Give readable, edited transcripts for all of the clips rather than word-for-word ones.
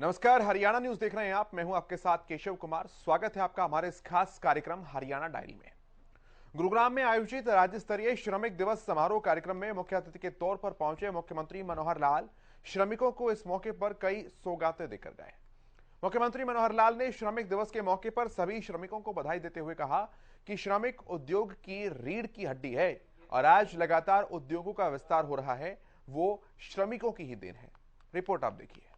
नमस्कार, हरियाणा न्यूज देख रहे हैं आप। मैं हूं आपके साथ केशव कुमार। स्वागत है आपका हमारे इस खास कार्यक्रम हरियाणा डायरी में। गुरुग्राम में आयोजित राज्य स्तरीय श्रमिक दिवस समारोह कार्यक्रम में मुख्य अतिथि के तौर पर पहुंचे मुख्यमंत्री मनोहर लाल श्रमिकों को इस मौके पर कई सौगातें देकर गए। मुख्यमंत्री मनोहर लाल ने श्रमिक दिवस के मौके पर सभी श्रमिकों को बधाई देते हुए कहा कि श्रमिक उद्योग की रीढ़ की हड्डी है और आज लगातार उद्योगों का विस्तार हो रहा है, वो श्रमिकों की ही देन है। रिपोर्ट आप देखिए।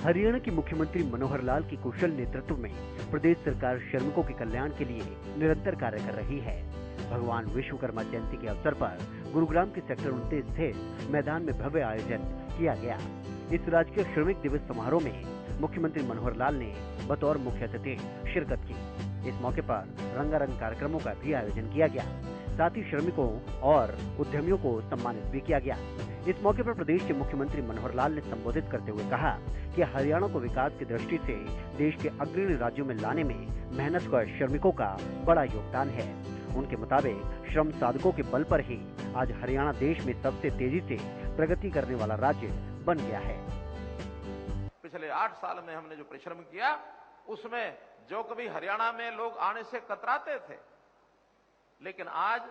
हरियाणा के मुख्यमंत्री मनोहर लाल के कुशल नेतृत्व में प्रदेश सरकार श्रमिकों के कल्याण के लिए निरंतर कार्य कर रही है। भगवान विश्वकर्मा जयंती के अवसर पर गुरुग्राम के सेक्टर 29 स्थित मैदान में भव्य आयोजन किया गया। इस राजकीय श्रमिक दिवस समारोह में मुख्यमंत्री मनोहर लाल ने बतौर मुख्य अतिथि शिरकत की। इस मौके पर रंगारंग कार्यक्रमों का भी आयोजन किया गया। साथ ही श्रमिकों और उद्यमियों को सम्मानित भी किया गया। इस मौके पर प्रदेश के मुख्यमंत्री मनोहर लाल ने संबोधित करते हुए कहा कि हरियाणा को विकास की दृष्टि से देश के अग्रणी राज्यों में लाने में मेहनतकश श्रमिकों का बड़ा योगदान है। उनके मुताबिक श्रम साधकों के बल पर ही आज हरियाणा देश में सबसे तेजी से प्रगति करने वाला राज्य बन गया है। पिछले 8 साल में हमने जो परिश्रम किया, उसमें जो कभी हरियाणा में लोग आने से कतराते थे, लेकिन आज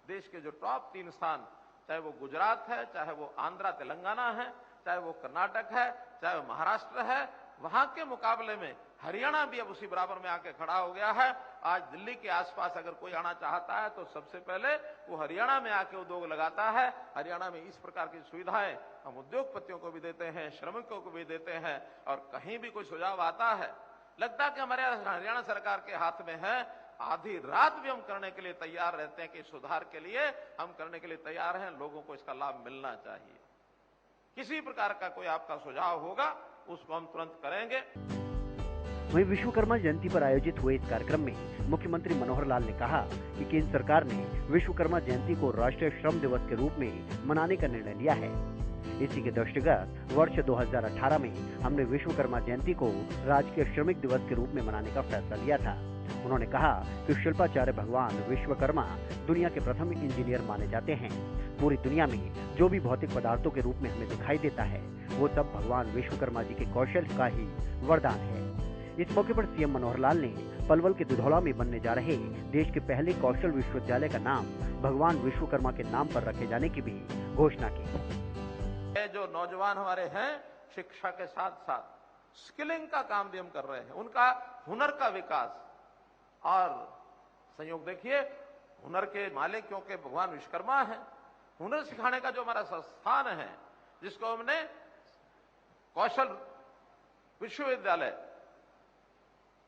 देश के जो टॉप 3 स्थान, चाहे वो गुजरात है, चाहे वो आंध्रा तेलंगाना है, चाहे वो कर्नाटक है, चाहे वो महाराष्ट्र है, वहां के मुकाबले में हरियाणा भी अब उसी बराबर में आके खड़ा हो गया है। आज दिल्ली के आसपास अगर कोई आना चाहता है तो सबसे पहले वो हरियाणा में आके उद्योग लगाता है। हरियाणा में इस प्रकार की सुविधाएं हम उद्योगपतियों को भी देते हैं, श्रमिकों को भी देते हैं। और कहीं भी कोई सुझाव आता है, लगता है कि हमारे हरियाणा सरकार के हाथ में है, आधी रात भी हम करने के लिए तैयार रहते हैं कि सुधार के लिए हम करने के लिए तैयार हैं। लोगों को इसका लाभ मिलना चाहिए। किसी प्रकार का कोई आपका सुझाव होगा, उसको हम तुरंत करेंगे। वहीं विश्वकर्मा जयंती पर आयोजित हुए इस कार्यक्रम में मुख्यमंत्री मनोहर लाल ने कहा कि केंद्र सरकार ने विश्वकर्मा जयंती को राष्ट्रीय श्रम दिवस के रूप में मनाने का निर्णय लिया है। इसी के दृष्टिगत वर्ष 2018 में हमने विश्वकर्मा जयंती को राजकीय श्रमिक दिवस के रूप में मनाने का फैसला लिया था। उन्होंने कहा कि शिल्पाचार्य भगवान विश्वकर्मा दुनिया के प्रथम इंजीनियर माने जाते हैं। पूरी दुनिया में जो भी भौतिक पदार्थों के रूप में हमें दिखाई देता है, वो सब भगवान विश्वकर्मा जी के कौशल का ही वरदान है। इस मौके पर सीएम मनोहर लाल ने पलवल के दुधौला में बनने जा रहे देश के पहले कौशल विश्वविद्यालय का नाम भगवान विश्वकर्मा के नाम पर रखे जाने की भी घोषणा की। जो नौजवान हमारे हैं, शिक्षा के साथ साथ स्किलिंग का काम भी हम कर रहे हैं, उनका हुनर का विकास। और संयोग देखिए, हुनर के मालिक क्योंकि भगवान विश्वकर्मा है। हुनर सिखाने का जो हमारा संस्थान है, जिसको हमने कौशल विश्वविद्यालय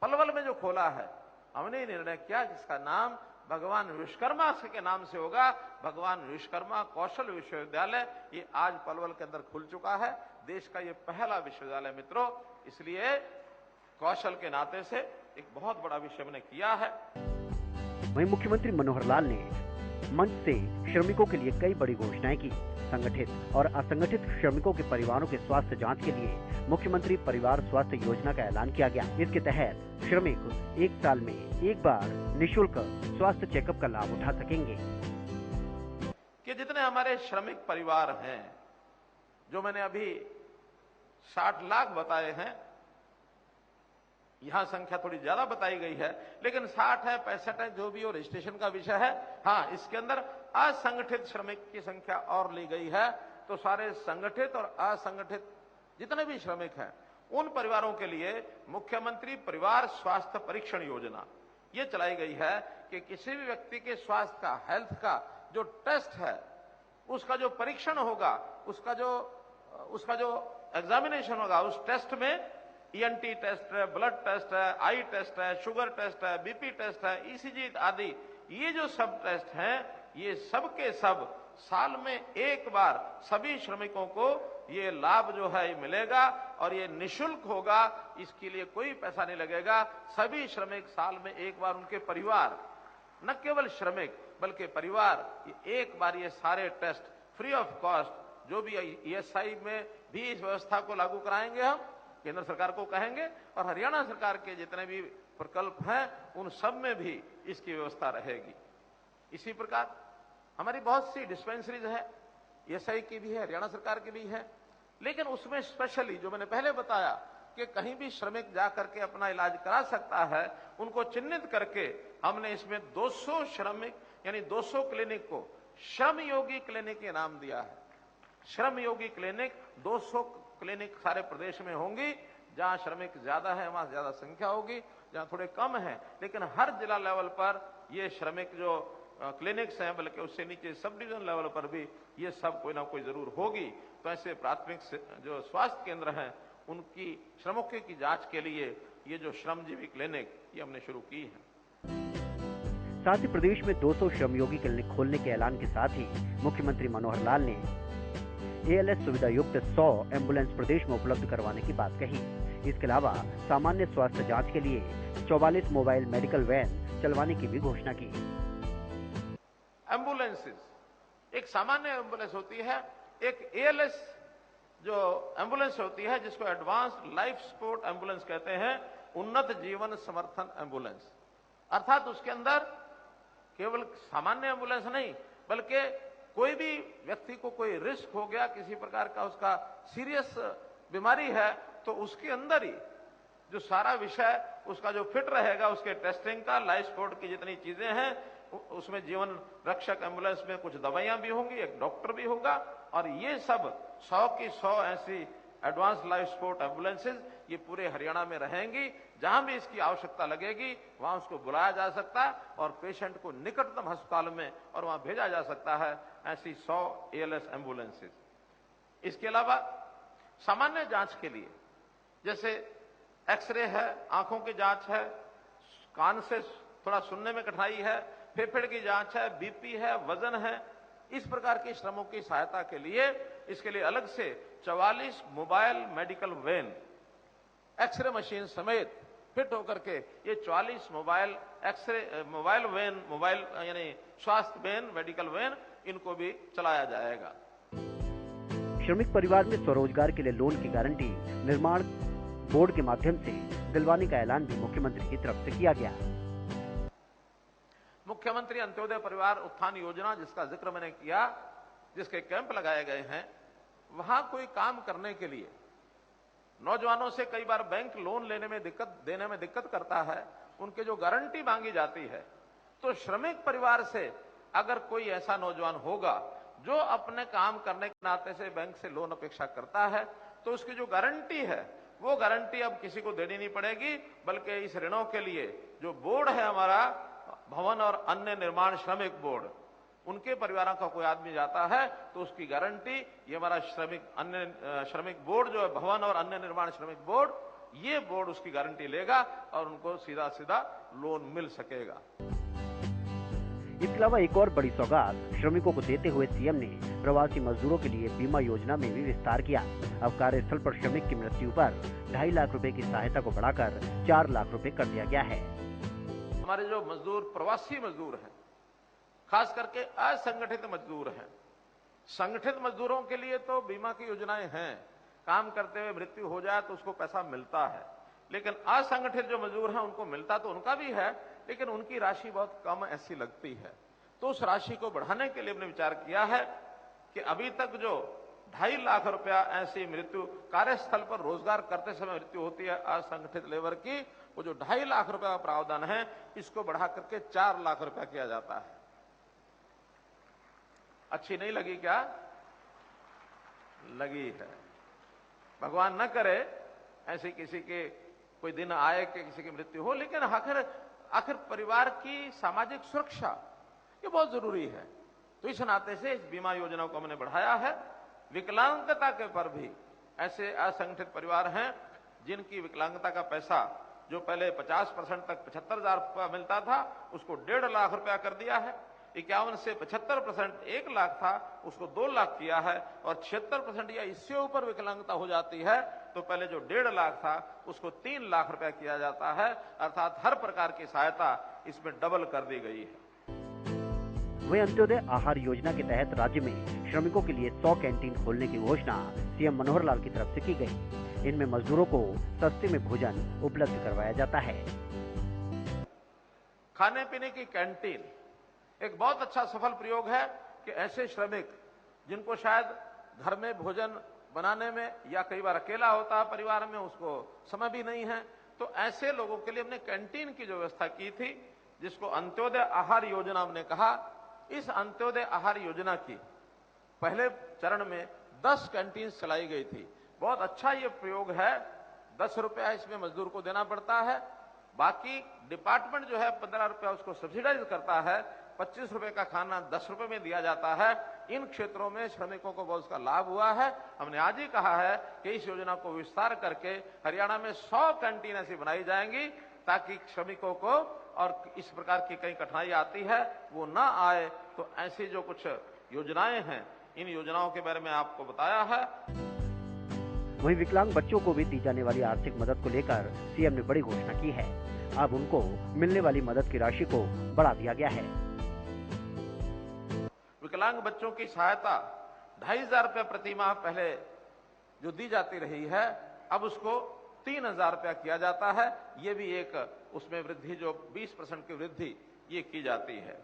पलवल में जो खोला है, हमने निर्णय किया कि इसका नाम भगवान विश्वकर्मा के नाम से होगा। भगवान विश्वकर्मा कौशल विश्वविद्यालय ये आज पलवल के अंदर खुल चुका है। देश का ये पहला विश्वविद्यालय मित्रों, इसलिए कौशल के नाते से एक बहुत बड़ा विषय हमने किया है। वहीं मुख्यमंत्री मनोहर लाल ने मंच से श्रमिकों के लिए कई बड़ी घोषणाएं की। संगठित और असंगठित श्रमिकों के परिवारों के स्वास्थ्य जांच के लिए मुख्यमंत्री परिवार स्वास्थ्य योजना का ऐलान किया गया। इसके तहत श्रमिक 1 साल में एक बार निःशुल्क स्वास्थ्य चेकअप का लाभ उठा सकेंगे। कि जितने हमारे श्रमिक परिवार हैं, जो मैंने अभी 60 लाख बताए हैं, यहां संख्या थोड़ी ज्यादा बताई गई है, लेकिन 60 है, 65 है, जो भी हो, रजिस्ट्रेशन का विषय है। हाँ, इसके अंदर असंगठित श्रमिक की संख्या और ली गई है। तो सारे संगठित और असंगठित जितने भी श्रमिक हैं, उन परिवारों के लिए मुख्यमंत्री परिवार स्वास्थ्य परीक्षण योजना ये चलाई गई है कि किसी भी व्यक्ति के स्वास्थ्य का, हेल्थ का जो टेस्ट है, उसका जो परीक्षण होगा, उसका जो एग्जामिनेशन होगा, उस टेस्ट में ईएनटी टेस्ट है, ब्लड टेस्ट है, आई टेस्ट है, शुगर टेस्ट है, बीपी टेस्ट है, ईसीजी आदि, ये जो सब टेस्ट हैं, ये सब के सब साल में एक बार सभी श्रमिकों को ये लाभ जो है मिलेगा और ये निःशुल्क होगा। इसके लिए कोई पैसा नहीं लगेगा। सभी श्रमिक साल में एक बार, उनके परिवार, न केवल श्रमिक बल्कि परिवार, ये एक बार ये सारे टेस्ट फ्री ऑफ कॉस्ट, जो भी ईएसआई में भी इस व्यवस्था को लागू कराएंगे, हम केंद्र सरकार को कहेंगे और हरियाणा सरकार के जितने भी प्रकल्प हैं उन सब में भी इसकी व्यवस्था रहेगी। इसी प्रकार हमारी बहुत सी डिस्पेंसरीज है, एसआई की भी है, हरियाणा सरकार की भी है, लेकिन उसमें स्पेशली जो मैंने पहले बताया कि कहीं भी श्रमिक जा करके अपना इलाज करा सकता है, उनको चिन्हित करके हमने इसमें 200 श्रमिक यानी 200 क्लिनिक को श्रम योगी क्लिनिक के नाम दिया है। श्रम योगी क्लिनिक 200 क्लिनिक सारे प्रदेश में होंगी। जहां श्रमिक ज्यादा है वहां ज्यादा संख्या होगी, जहां थोड़े कम है लेकिन हर जिला लेवल पर ये श्रमिक जो क्लिनिक्स हैं, बल्कि उससे नीचे सब डिवीजन लेवल पर भी ये सब कोई ना कोई जरूर होगी। तो ऐसे प्राथमिक जो स्वास्थ्य केंद्र हैं उनकी श्रमिकों की जांच के लिए ये जो श्रमजीवी क्लिनिक ये हमने शुरू की है। साथ ही प्रदेश में 200 श्रमयोगी क्लिनिक खोलने के ऐलान के साथ ही मुख्यमंत्री मनोहर लाल ने ALS सुविधा युक्त 100 एम्बुलेंस प्रदेश में उपलब्ध करवाने की बात कही। इसके अलावा सामान्य स्वास्थ्य जांच के लिए 44 मोबाइल मेडिकल वैन चलवाने की भी घोषणा की। एम्बुलेंसेस, एक सामान्य एम्बुलेंस होती है, एक ALS जो एम्बुलेंस होती है जिसको एडवांस्ड लाइफ सपोर्ट एम्बुलेंस कहते हैं, उन्नत जीवन समर्थन एम्बुलेंस। अर्थात उसके अंदर केवल सामान्य एम्बुलेंस नहीं बल्कि कोई भी व्यक्ति को कोई रिस्क हो गया, किसी प्रकार का उसका सीरियस बीमारी है, तो उसके अंदर ही जो सारा विषय उसका जो फिट रहेगा, उसके टेस्टिंग का, लाइफ सपोर्ट की जितनी चीजें हैं, उसमें जीवन रक्षक एम्बुलेंस में कुछ दवाइयां भी होंगी, एक डॉक्टर भी होगा, और ये सब 100 की 100 ऐसी एडवांस लाइफ सपोर्ट एम्बुलेंसेज ये पूरे हरियाणा में रहेंगी। जहां भी इसकी आवश्यकता लगेगी वहां उसको बुलाया जा सकता है और पेशेंट को निकटतम अस्पताल में और वहां भेजा जा सकता है, ऐसी 100 ALS एम्बुलेंसेज। इसके अलावा सामान्य जांच के लिए जैसे एक्सरे है, आंखों की जांच है, कान से थोड़ा सुनने में कठिनाई है, फेफड़े की जांच है, बीपी है, वजन है, इस प्रकार की श्रमों की सहायता के लिए इसके लिए अलग से 44 mobile medical van X ray machine समेत फिट होकर के ये 44 मोबाइल वैन, मोबाइल यानी स्वास्थ्य वैन, मेडिकल वैन, इनको भी चलाया जाएगा। श्रमिक परिवार में स्वरोजगार के लिए लोन की गारंटी निर्माण बोर्ड के माध्यम से दिलवाने का ऐलान भी मुख्यमंत्री की तरफ से किया गया। मुख्यमंत्री अंत्योदय परिवार उत्थान योजना जिसका जिक्र मैंने किया, जिसके कैंप लगाए गए हैं, वहां कोई काम करने के लिए नौजवानों से कई बार बैंक लोन देने में दिक्कत करता है, उनके जो गारंटी मांगी जाती है, तो श्रमिक परिवार से अगर कोई ऐसा नौजवान होगा जो अपने काम करने के नाते से बैंक से लोन अपेक्षा करता है, तो उसकी जो गारंटी है वो गारंटी अब किसी को देनी नहीं पड़ेगी, बल्कि इस ऋणों के लिए जो बोर्ड है हमारा भवन और अन्य निर्माण श्रमिक बोर्ड, उनके परिवारों का कोई आदमी जाता है तो उसकी गारंटी ये हमारा श्रमिक बोर्ड जो है भवन और अन्य निर्माण श्रमिक बोर्ड, ये बोर्ड उसकी गारंटी लेगा और उनको सीधा सीधा लोन मिल सकेगा। इसके अलावा एक और बड़ी सौगात श्रमिकों को देते हुए सीएम ने प्रवासी मजदूरों के लिए बीमा योजना में भी विस्तार किया। अब कार्यस्थल पर श्रमिक की मृत्यु पर 2.5 लाख रुपए की सहायता को बढ़ाकर 4 लाख रुपए कर दिया गया है। हमारे जो मजदूर प्रवासी मजदूर हैं, खास करके असंगठित मजदूर हैं, संगठित मजदूरों के लिए तो बीमा की योजनाएं हैं, काम करते हुए मृत्यु हो जाए तो उसको पैसा मिलता है, लेकिन असंगठित जो मजदूर हैं उनको मिलता तो उनका भी है, लेकिन उनकी राशि बहुत कम ऐसी लगती है। तो उस राशि को बढ़ाने के लिए हमने विचार किया है कि अभी तक जो 2.5 लाख रुपया ऐसी मृत्यु कार्यस्थल पर रोजगार करते समय मृत्यु होती है असंगठित लेबर की, वो जो 2.5 लाख रुपया का प्रावधान है इसको बढ़ा करके 4 लाख रुपया किया जाता है। अच्छी नहीं लगी क्या? लगी है। भगवान न करे ऐसे किसी के कोई दिन आए कि किसी की मृत्यु हो, लेकिन आखिर परिवार की सामाजिक सुरक्षा ये बहुत जरूरी है। तो इस नाते से इस बीमा योजना को हमने बढ़ाया है। विकलांगता के पर भी ऐसे असंगठित परिवार हैं जिनकी विकलांगता का पैसा जो पहले 50% तक 75,000 रुपया मिलता था, उसको 1.5 लाख रुपया कर दिया है। 51 से 75% 1 लाख था, उसको 2 लाख किया है, और 76% या इससे ऊपर विकलांगता हो जाती है तो पहले जो 1.5 लाख था उसको 3 लाख रुपया किया जाता है। अर्थात हर प्रकार की सहायता इसमें डबल कर दी गई है। वहीं अंत्योदय आहार योजना के तहत राज्य में श्रमिकों के लिए 100 कैंटीन खोलने की घोषणा सीएम मनोहर लाल की तरफ से की गई। इनमें मजदूरों को सस्ते में भोजन उपलब्ध करवाया जाता है। खाने पीने की कैंटीन एक बहुत अच्छा सफल प्रयोग है कि ऐसे श्रमिक जिनको शायद घर में भोजन बनाने में या कई बार अकेला होता है परिवार में, उसको समय भी नहीं है, तो ऐसे लोगों के लिए हमने कैंटीन की जो व्यवस्था की थी, जिसको अंत्योदय आहार योजना हमने कहा। इस अंत्योदय आहार योजना की पहले चरण में 10 कैंटीन चलाई गई थी। बहुत अच्छा ये प्रयोग है। 10 रुपया इसमें मजदूर को देना पड़ता है, बाकी डिपार्टमेंट जो है 15 रुपया उसको सब्सिडाइज करता है, 25 रुपए का खाना 10 रुपए में दिया जाता है। इन क्षेत्रों में श्रमिकों को बहुत उसका लाभ हुआ है। हमने आज ही कहा है कि इस योजना को विस्तार करके हरियाणा में 100 कैंटीन ऐसी बनाई जाएंगी ताकि श्रमिकों को और इस प्रकार की कई कठिनाई आती है वो ना आए। तो ऐसी जो कुछ योजनाएं हैं, इन योजनाओं के बारे में आपको बताया है। वहीं विकलांग बच्चों को भी दी जाने वाली आर्थिक मदद को लेकर सीएम ने बड़ी घोषणा की है। अब उनको मिलने वाली मदद की राशि को बढ़ा दिया गया है। विकलांग बच्चों की सहायता 2,500 रुपये प्रति माह पहले जो दी जाती रही है, अब उसको 3,000 रुपया किया जाता है। ये भी एक उसमें वृद्धि, जो 20% की वृद्धि ये की जाती है।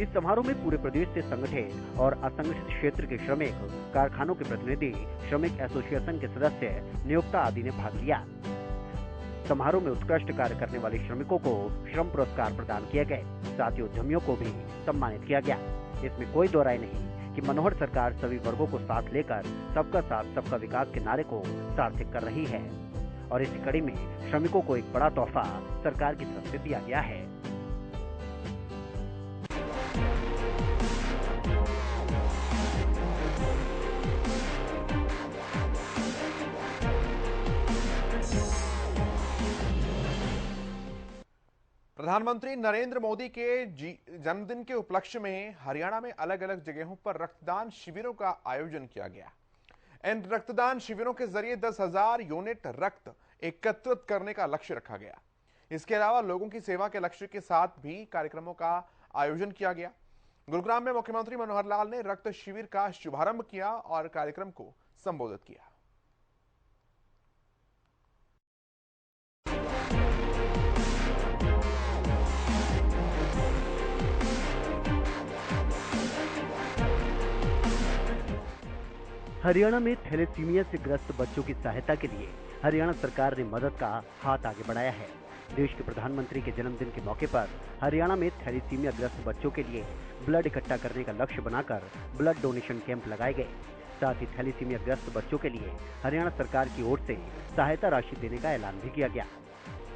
इस समारोह में पूरे प्रदेश से संगठित और असंगठित क्षेत्र के श्रमिक, कारखानों के प्रतिनिधि, श्रमिक एसोसिएशन के सदस्य, नियोक्ता आदि ने भाग लिया। समारोह में उत्कृष्ट कार्य करने वाले श्रमिकों को श्रम पुरस्कार प्रदान किए गए। साथ ही उद्यमियों को भी सम्मानित किया गया। इसमें कोई दो राय नहीं कि मनोहर सरकार सभी वर्गों को साथ लेकर सबका साथ सबका विकास के नारे को सार्थक कर रही है। और इसी कड़ी में श्रमिकों को एक बड़ा तोहफा सरकार की तरफ से दिया गया है। प्रधानमंत्री नरेंद्र मोदी के जन्मदिन के उपलक्ष्य में हरियाणा में अलग अलग जगहों पर रक्तदान शिविरों का आयोजन किया गया। इन रक्तदान शिविरों के जरिए 10,000 यूनिट रक्त एकत्रित करने का लक्ष्य रखा गया। इसके अलावा लोगों की सेवा के लक्ष्य के साथ भी कार्यक्रमों का आयोजन किया गया। गुरुग्राम में मुख्यमंत्री मनोहर लाल ने रक्त शिविर का शुभारंभ किया और कार्यक्रम को संबोधित किया। हरियाणा में थैलेसीमिया से ग्रस्त बच्चों की सहायता के लिए हरियाणा सरकार ने मदद का हाथ आगे बढ़ाया है। देश के प्रधानमंत्री के जन्मदिन के मौके पर हरियाणा में थैलेसीमिया ग्रस्त बच्चों के लिए ब्लड इकट्ठा करने का लक्ष्य बनाकर ब्लड डोनेशन कैंप लगाए गए। साथ ही थैलेसीमिया ग्रस्त बच्चों के लिए हरियाणा सरकार की ओर से सहायता राशि देने का ऐलान भी किया गया।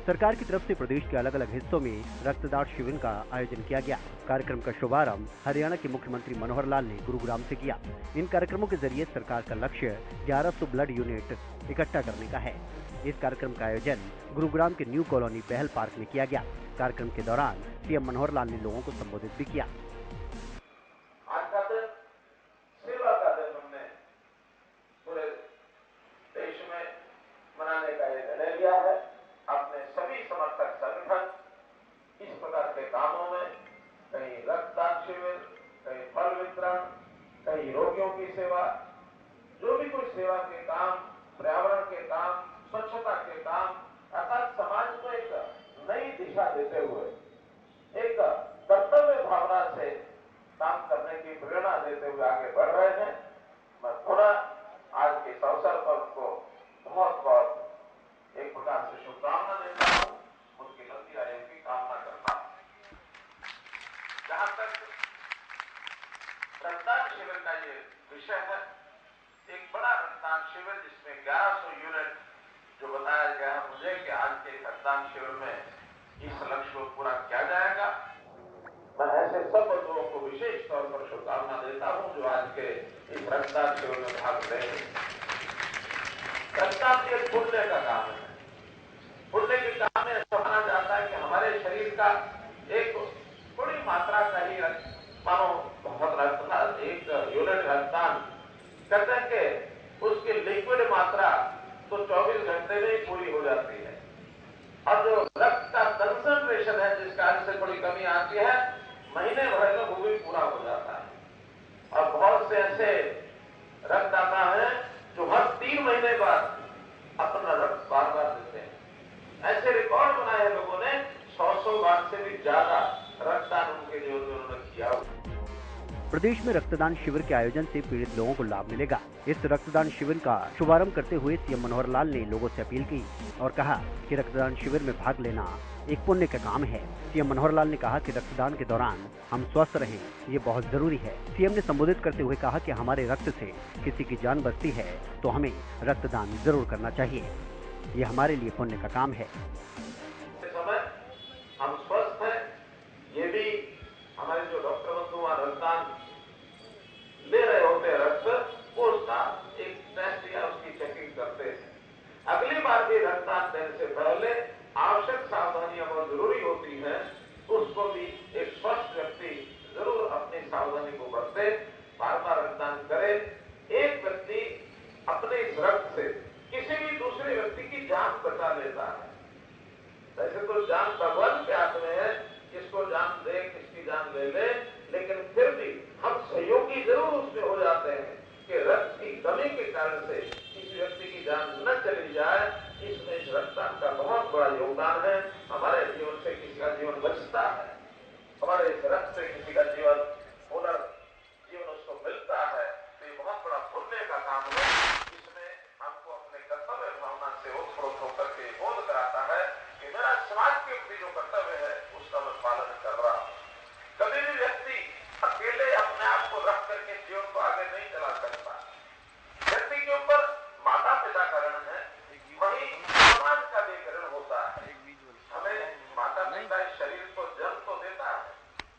सरकार की तरफ से प्रदेश के अलग अलग हिस्सों में रक्तदान शिविर का आयोजन किया गया। कार्यक्रम का शुभारंभ हरियाणा के मुख्यमंत्री मनोहर लाल ने गुरुग्राम से किया। इन कार्यक्रमों के जरिए सरकार का लक्ष्य 1100 ब्लड यूनिट इकट्ठा करने का है। इस कार्यक्रम का आयोजन गुरुग्राम के न्यू कॉलोनी बहल पार्क में किया गया। कार्यक्रम के दौरान सीएम मनोहर लाल ने लोगों को संबोधित भी किया। आज का दिन सेवा का दिन हमने पूरे देश में मनाने का एक निर्णय लिया है। अपने सभी समर्थक संगठन इस प्रकार के कामों में, कहीं रक्तदान शिविर, कहीं फल वितरण, कहीं रोगियों की सेवा, जो भी कोई सेवा के काम, पर्यावरण के काम, स्वच्छता के काम, अर्थात समाज को एक नई दिशा देते हुए, एक कर्तव्य भावना से काम करने की प्रेरणा देते हुए आगे बढ़ रहे हैं। मैं पुनः आज के इस अवसर पर उनको बहुत बहुत एक प्रकार से शुभकामना देता हूं, उनकी लंबी आयु की कामना करता हूं। जहां तक रक्तदान शिविर का ये विषय है, एक बड़ा रक्तदान शिविर जिसमें 1100 यूनिट जो बताया गया है मुझे कि आज के रक्तदान शिविर में इस लक्ष्य को पूरा किया जाएगा। मैं ऐसे सब बंधुओं को विशेष तौर पर शुभकामना देता हूं जो आज के इस रक्तदान शिविर में भाग ले रहे हैं। रक्तदान एक पुण्य का काम है। पुण्य के काम में ऐसा माना जाता है कि हमारे शरीर का एक बड़ी मात्रा का ही मानो बहुत रक्तदान, एक यूनिट रक्तदान करते हैं कि उसकी लिक्विड मात्रा तो 24 घंटे में ही पूरी हो जाती है। और जो रक्त का कंसंट्रेशन है जिसका से बड़ी कमी आती है, महीने भर में वो भी पूरा हो जाता है। और बहुत से ऐसे रक्तदाता हैं जो हर 3 महीने बाद अपना रक्त बार बार देते हैं। ऐसे रिकॉर्ड बनाए हैं लोगों ने, 100 बार से भी ज्यादा रक्तदान उनके जीवन में उन्होंने किया। प्रदेश में रक्तदान शिविर के आयोजन से पीड़ित लोगों को लाभ मिलेगा। इस रक्तदान शिविर का शुभारंभ करते हुए सीएम मनोहर लाल ने लोगों से अपील की और कहा कि रक्तदान शिविर में भाग लेना एक पुण्य का काम है। सीएम मनोहर लाल ने कहा कि रक्तदान के दौरान हम स्वस्थ रहें, ये बहुत जरूरी है। सीएम ने संबोधित करते हुए कहा कि हमारे रक्त से किसी की जान बचती है तो हमें रक्तदान जरूर करना चाहिए, ये हमारे लिए पुण्य का काम है। हम स्वस्थ हैं, ये भी हमारे जो डॉक्टर बंधु वहां रक्तदान ले रहे होते हैं रक्त, वो उसका एक टेस्ट या उसकी चेकिंग करते हैं। अगली बार भी रक्तदान देने से पहले आवश्यक सावधानियां बहुत जरूरी होती हैं, उसको भी एक स्वस्थ व्यक्ति जरूर अपनी सावधानी को बरते, बार बार रक्तदान करे। एक व्यक्ति अपने इस रक्त से किसी भी दूसरे व्यक्ति की जान बचा लेता है। वैसे तो जान भगवान के हाथ में है, किसको जान दे किसकी जान ले ले, लेकिन फिर भी हम सहयोगी जरूर उसमें हो जाते हैं कि रक्त की कमी के कारण से किसी व्यक्ति की जान न चली जाए। इसमें इस रक्तदान का बहुत बड़ा योगदान है। हमारे जीवन से किसी का जीवन बचता है, हमारे इस रक्त से किसी का जीवन पुनर्जीवन उसको मिलता है, तो ये बहुत बड़ा पुण्य का काम है। इसमें हमको अपने कर्तव्य भावना से ओतप्रोत होकर के बोध कराता है कि मेरा समाज के प्रति जो कर्तव्य है उसका मैं पालन कर रहा हूँ। कभी भी व्यक्ति अकेले अपने आप को रख करके जीवन को आगे नहीं चला सकता। व्यक्ति के ऊपर माता पिता का ऋण है, वही समाज का भी ऋण होता है। हमें माता पिता इस शरीर को जन्म तो देता है,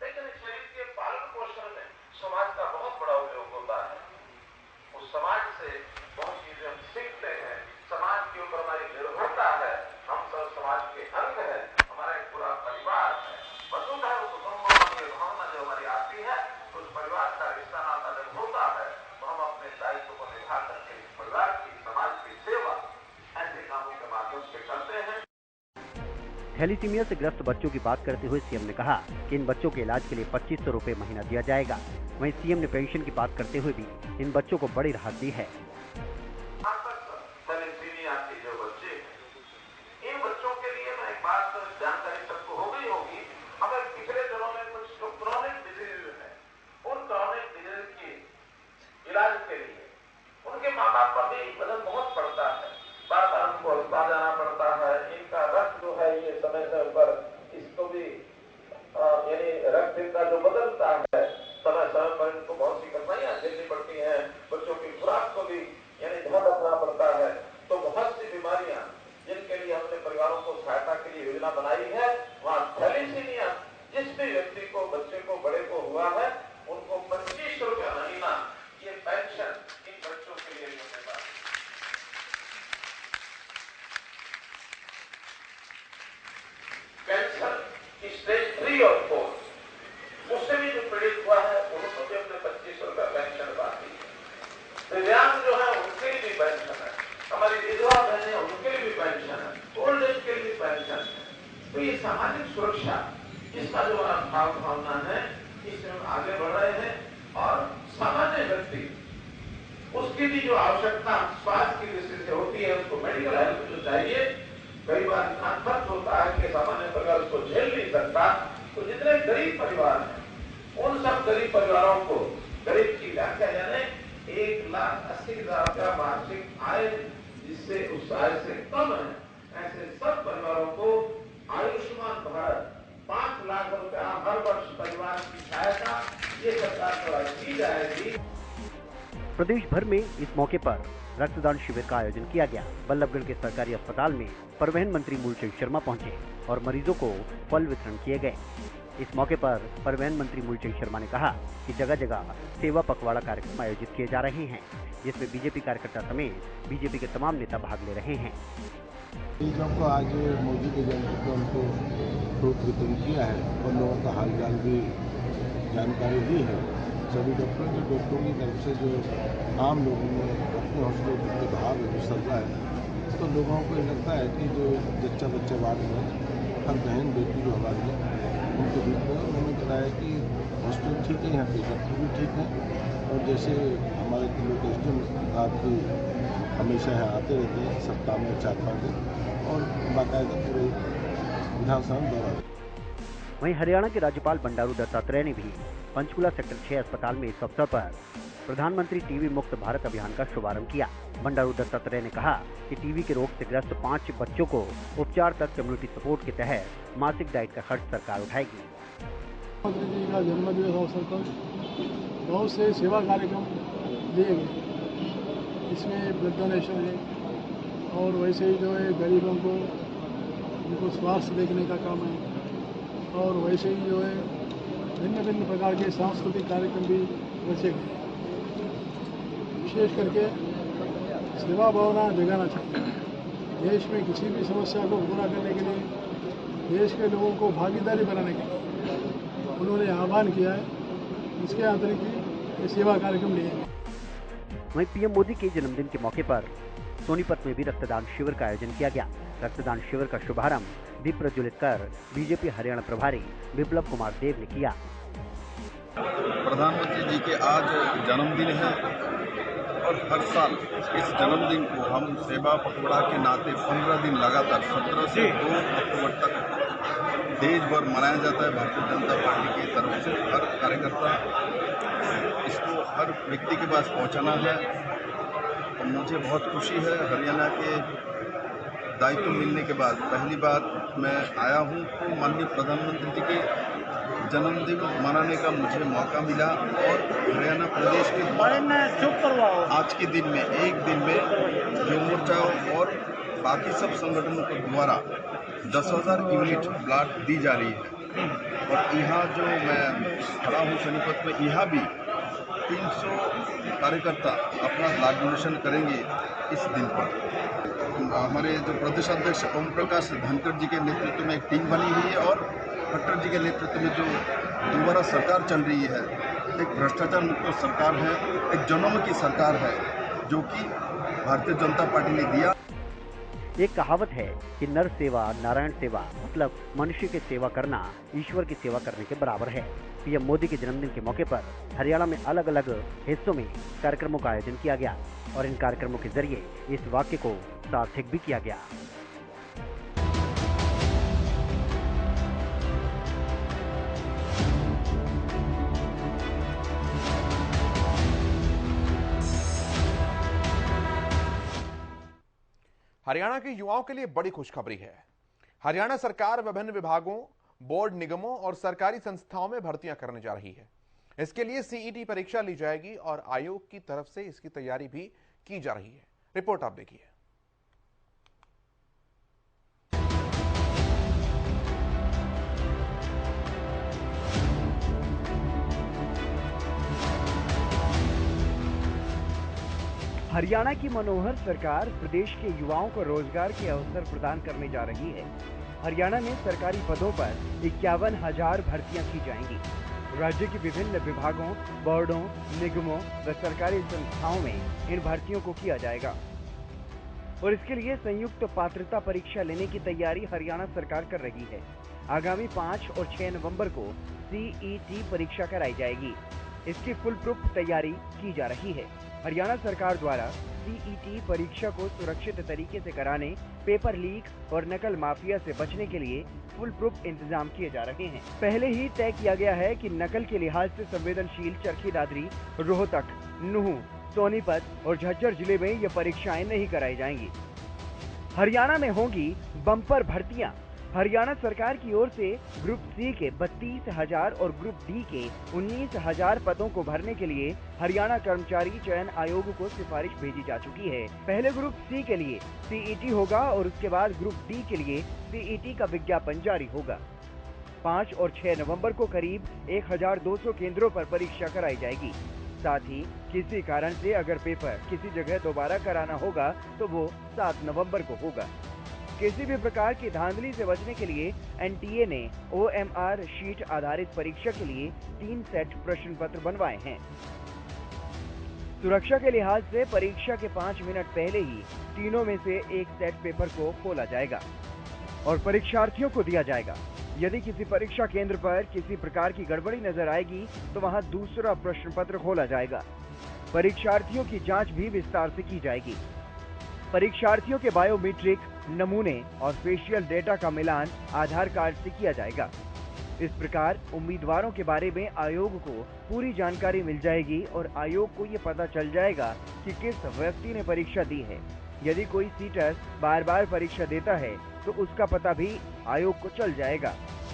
लेकिन इस शरीर के पालन पोषण में समाज का बहुत बड़ा उपयोग होता है। उस समाज से बहुत चीजें हम सीखते हैं। समाज के ऊपर हमारी निर्भरता है, हम सब समाज के अंग है, हमारा एक पूरा परिवार है। वसुधैव कुटुंबकम की भावना जो हमारी आती है, उस परिवार का रिश्ता नाता जब होता है तो हम अपने दायित्व को निभा करके परिवार की समाज की सेवा ऐसे कामों के माध्यम से करते हैं। थैलीसीमिया से ग्रस्त बच्चों की बात करते हुए सीएम ने कहा कि इन बच्चों के इलाज के लिए 2500 रुपए महीना दिया जाएगा। वहीं सीएम ने पेंशन की बात करते हुए भी इन बच्चों को बड़ी राहत दी है। थैलीसीमिया के जो बच्चे, इन बच्चों के लिए मैं एक बात जानकारी सबको हो गई होगी, हमें पिछले दिनों में कुछ जो क्रॉनिक डिजीज है, उन क्रॉनिक डिजीज के इलाज के लिए उनके माँ बाप पर भी वजन बहुत पड़ता है, बार बार उनको अस्पताल जाना पड़ता है। इनका रक्त जो है ये समय समय पर इसको भी यानी रक्त इनका जो बदलता है, समय समय पर इनको बहुत सी कठिनाइयां झेलनी पड़ती हैं। बच्चों की खुराक को भी यानी ध्यान रखना पड़ता है। तो बहुत सी बीमारियां जिनके लिए हमने परिवारों को सहायता के लिए योजना बनाई है, वहाँ थैलीसीमिया जिस भी व्यक्ति को, बच्चे को, बड़े को हुआ है, उनको 25 रुपया महीना ये पेंशन इन बच्चों के लिए मिलेगा। कैंसर स्टेज 3 और 4 उससे भी जो पीड़ित हुआ है उनको भी हमने 25 रुपया पेंशन बांटी है। दिव्यांग जो है उनके लिए भी पेंशन है, हमारी विधवा बहनें उनके लिए भी पेंशन है, ओल्ड एज के लिए पेंशन है। तो ये सामाजिक सुरक्षा इसका जो हमारा भावना है, इससे हम आगे बढ़ रहे हैं। और सामान्य व्यक्ति उसकी भी जो आवश्यकता स्वास्थ्य की दृष्टि से होती है, उसको मेडिकल हेल्प जो चाहिए, कई बार इतना खर्च होता है कि सामान्य परिवार उसको झेल नहीं सकता। तो जितने गरीब परिवार हैं उन सब गरीब परिवारों को, गरीब की व्याख्या यानी 1,80,000 रुपया वार्षिक आय जिससे उस आय से कम है, ऐसे सब परिवारों को आयुष्मान भारत 5 लाख रुपया हर वर्ष परिवार की सहायता ये सरकार द्वारा की जाएगी। प्रदेश भर में इस मौके पर रक्तदान शिविर का आयोजन किया गया। बल्लभगढ़ के सरकारी अस्पताल में परिवहन मंत्री मूलचंद शर्मा पहुंचे और मरीजों को फल वितरण किए गए। इस मौके पर परिवहन मंत्री मूलचंद शर्मा ने कहा कि जगह जगह सेवा पखवाड़ा कार्यक्रम आयोजित किए जा रहे हैं, जिसमें बीजेपी कार्यकर्ता समेत बीजेपी के तमाम नेता भाग ले रहे हैं। मरीजों को आज मोदी के जन्मदिन पर उनको फ्रूट वितरण किया है और लोगों का हालचाल भी जानकारी दी है। सभी डॉक्टरों की तरफ से जो आम लोगों में अपने हौसलों के भाव जो चल रहा है, तो लोगों को ये लगता है कि जो जच्चा बच्चा बात में हर बहन बेटी जो हमारी है उनको बीच में उन्होंने बताया कि हॉस्पिटल ठीक है, यहाँ पे डॉक्टर भी ठीक है। और जैसे हमारे लोग एसडीएम आपकी हमेशा यहाँ आते रहते हैं सप्ताह में 4-5 दिन और बाकायदा पूरे विधानसभा में दौरा। वहीं हरियाणा के राज्यपाल बंडारू दत्तात्रेय ने भी पंचकुला सेक्टर 6 अस्पताल में इस अवसर पर प्रधानमंत्री टीबी मुक्त भारत अभियान का शुभारंभ किया। बंडारू दत्तात्रेय ने कहा कि टीबी के रोग से ग्रस्त 5 बच्चों को उपचार तक कम्युनिटी सपोर्ट के तहत मासिक डाइट का खर्च सरकार उठाएगी। प्रधानमंत्री जी का जन्मदिवस अवसर पर बहुत से सेवा कार्यक्रम लिए गए। इसमें ब्लड डोनेशन है और वैसे ही जो है गरीबों को उनको स्वास्थ्य देखने का काम है और वैसे ही जो है भिन्न भिन्न प्रकार के सांस्कृतिक कार्यक्रम भी रचे गए। विशेष करके सेवा भावना जगाना चाहिए। देश में किसी भी समस्या को पूरा करने के लिए देश के लोगों को भागीदारी बनाने के लिए उन्होंने आह्वान किया है। इसके अतिरिक्त भी ये सेवा कार्यक्रम लिए गए। वहीं पीएम मोदी के जन्मदिन के मौके पर सोनीपत में भी रक्तदान शिविर का आयोजन किया गया। रक्तदान शिविर का शुभारंभ दीप प्रज्वलित कर बीजेपी हरियाणा प्रभारी बिप्लब कुमार देव ने किया। प्रधानमंत्री जी के आज जन्मदिन है और हर साल इस जन्मदिन को हम सेवा पखवाड़ा के नाते 15 दिन लगातार 17 से 2 अक्टूबर तक देश भर मनाया जाता है। भारतीय जनता पार्टी की तरफ से हर कार्यकर्ता इसको हर व्यक्ति के पास पहुंचाना है। और मुझे बहुत खुशी है, हरियाणा के दायित्व मिलने के बाद पहली बार मैं आया हूं तो माननीय प्रधानमंत्री जी के जन्मदिन मनाने का मुझे मौका मिला और हरियाणा प्रदेश के आज के दिन में एक दिन में युवा मोर्चा और बाकी सब संगठनों के द्वारा 10,000 यूनिट ब्लड दी जा रही है। और यहाँ जो मैं खड़ा हूँ सोनीपत में, यहाँ भी 300 कार्यकर्ता अपना ब्लड डोनेशन करेंगे इस दिन पर। हमारे जो प्रदेश अध्यक्ष ओम प्रकाश धनखड़ जी के नेतृत्व में एक टीम बनी हुई है और खट्टर जी के नेतृत्व में जो दोबारा सरकार चल रही है, एक भ्रष्टाचार मुक्त सरकार है, एक जनोन्मुखी सरकार है जो कि भारतीय जनता पार्टी ने दिया। एक कहावत है कि नर सेवा नारायण सेवा, मतलब मनुष्य की सेवा करना ईश्वर की सेवा करने के बराबर है। पीएम मोदी के जन्मदिन के मौके पर हरियाणा में अलग अलग हिस्सों में कार्यक्रमों का आयोजन किया गया और इन कार्यक्रमों के जरिए इस वाक्य को सार्थक भी किया गया। हरियाणा के युवाओं के लिए बड़ी खुशखबरी है। हरियाणा सरकार विभिन्न विभागों, बोर्ड, निगमों और सरकारी संस्थाओं में भर्तियां करने जा रही है। इसके लिए सीईटी परीक्षा ली जाएगी और आयोग की तरफ से इसकी तैयारी भी की जा रही है। रिपोर्ट आप देखिए। हरियाणा की मनोहर सरकार प्रदेश के युवाओं को रोजगार के अवसर प्रदान करने जा रही है। हरियाणा में सरकारी पदों पर 51,000 भर्तियां की जाएंगी। राज्य के विभिन्न विभागों, बोर्डों, निगमों व सरकारी संस्थाओं में इन भर्तियों को किया जाएगा और इसके लिए संयुक्त पात्रता परीक्षा लेने की तैयारी हरियाणा सरकार कर रही है। आगामी 5 और 6 नवंबर को सीईटी परीक्षा कराई जाएगी। इसकी फुल प्रूफ तैयारी की जा रही है। हरियाणा सरकार द्वारा सीईटी परीक्षा को सुरक्षित तरीके से कराने, पेपर लीक और नकल माफिया से बचने के लिए फुल प्रूफ इंतजाम किए जा रहे हैं। पहले ही तय किया गया है कि नकल के लिहाज से संवेदनशील चरखी दादरी, रोहतक, नूह, सोनीपत और झज्जर जिले में ये परीक्षाएं नहीं कराई जाएंगी। हरियाणा में होंगी बम्पर भर्तियां। हरियाणा सरकार की ओर से ग्रुप सी के 32,000 और ग्रुप डी के 19,000 पदों को भरने के लिए हरियाणा कर्मचारी चयन आयोग को सिफारिश भेजी जा चुकी है। पहले ग्रुप सी के लिए सीईटी होगा और उसके बाद ग्रुप डी के लिए सीईटी का विज्ञापन जारी होगा। 5 और 6 नवंबर को करीब 1,200 केंद्रों पर परीक्षा कराई जाएगी। साथ ही किसी कारण से अगर पेपर किसी जगह दोबारा कराना होगा तो वो 7 नवंबर को होगा। किसी भी प्रकार की धांधली से बचने के लिए एनटीए ने ओएमआर शीट आधारित परीक्षा के लिए 3 सेट प्रश्न पत्र बनवाए हैं। सुरक्षा के लिहाज से परीक्षा के 5 मिनट पहले ही तीनों में से एक सेट पेपर को खोला जाएगा और परीक्षार्थियों को दिया जाएगा। यदि किसी परीक्षा केंद्र पर किसी प्रकार की गड़बड़ी नजर आएगी तो वहां दूसरा प्रश्न पत्र खोला जाएगा। परीक्षार्थियों की जांच भी विस्तार से की जाएगी। परीक्षार्थियों के बायोमेट्रिक नमूने और फेशियल डेटा का मिलान आधार कार्ड से किया जाएगा। इस प्रकार उम्मीदवारों के बारे में आयोग को पूरी जानकारी मिल जाएगी और आयोग को ये पता चल जाएगा कि किस व्यक्ति ने परीक्षा दी है। यदि कोई सीटर बार बार परीक्षा देता है तो उसका पता भी आयोग को चल जाएगा।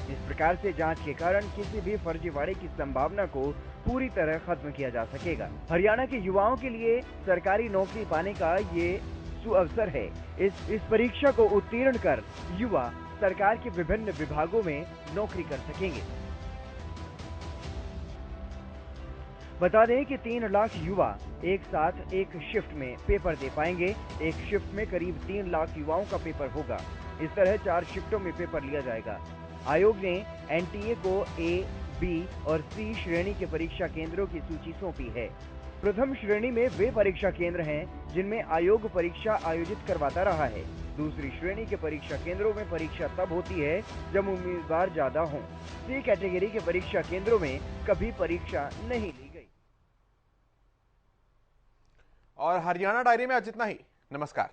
इस प्रकार से जांच के कारण किसी भी फर्जीवाड़े की संभावना को पूरी तरह खत्म किया जा सकेगा। हरियाणा के युवाओं के लिए सरकारी नौकरी पाने का ये सुअवसर है। इस परीक्षा को उत्तीर्ण कर युवा सरकार के विभिन्न विभागों में नौकरी कर सकेंगे। बता दें कि 3 लाख युवा एक साथ एक शिफ्ट में पेपर दे पाएंगे। एक शिफ्ट में करीब 3 लाख युवाओं का पेपर होगा। इस तरह 4 शिफ्टों में पेपर लिया जाएगा। आयोग ने एनटीए को ए, बी और सी श्रेणी के परीक्षा केंद्रों की सूची सौंपी है। प्रथम श्रेणी में वे परीक्षा केंद्र हैं जिनमें आयोग परीक्षा आयोजित करवाता रहा है। दूसरी श्रेणी के परीक्षा केंद्रों में परीक्षा तब होती है जब उम्मीदवार ज्यादा हों। सी कैटेगरी के परीक्षा केंद्रों में कभी परीक्षा नहीं ली गई। और हरियाणा डायरी में आज इतना ही। नमस्कार।